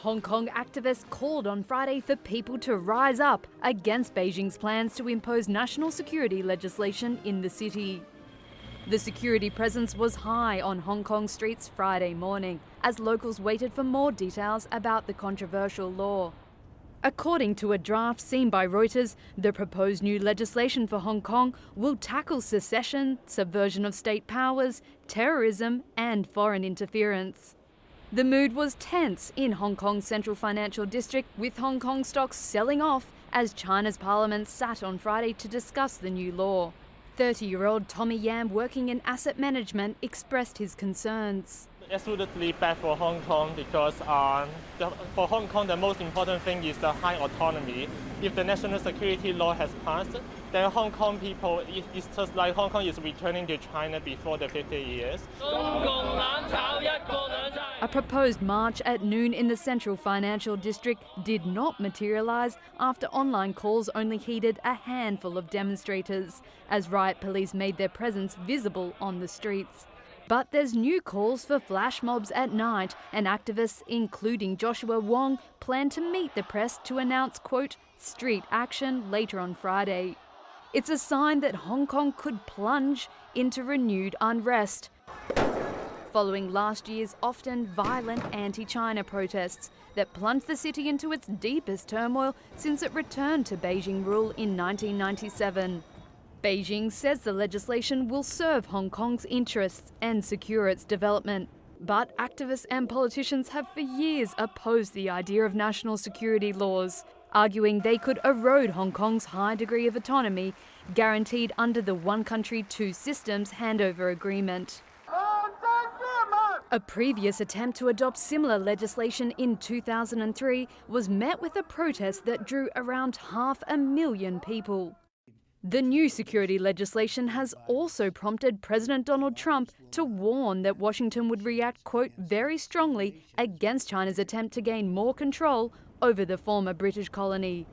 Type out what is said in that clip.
Hong Kong activists called on Friday for people to rise up against Beijing's plans to impose national security legislation in the city. The security presence was high on Hong Kong streets Friday morning as locals waited for more details about the controversial law. According to a draft seen by Reuters, the proposed new legislation for Hong Kong will tackle secession, subversion of state powers, terrorism and foreign interference. The mood was tense in Hong Kong's central financial district, with Hong Kong stocks selling off as China's parliament sat on Friday to discuss the new law. 30-year-old Tommy Yam, working in asset management, expressed his concerns. Absolutely bad for Hong Kong because for Hong Kong the most important thing is the high autonomy. If the national security law has passed, then Hong Kong people, it's just like Hong Kong is returning to China before the 50 years. A proposed march at noon in the central financial district did not materialise after online calls only heeded a handful of demonstrators, as riot police made their presence visible on the streets. But there's new calls for flash mobs at night, and activists, including Joshua Wong, plan to meet the press to announce, quote, street action later on Friday. It's a sign that Hong Kong could plunge into renewed unrest, following last year's often violent anti-China protests that plunged the city into its deepest turmoil since it returned to Beijing rule in 1997. Beijing says the legislation will serve Hong Kong's interests and secure its development. But activists and politicians have for years opposed the idea of national security laws, arguing they could erode Hong Kong's high degree of autonomy guaranteed under the One Country, Two Systems handover agreement. A previous attempt to adopt similar legislation in 2003 was met with a protest that drew around 500,000 people. The new security legislation has also prompted President Donald Trump to warn that Washington would react, quote, very strongly against China's attempt to gain more control over the former British colony.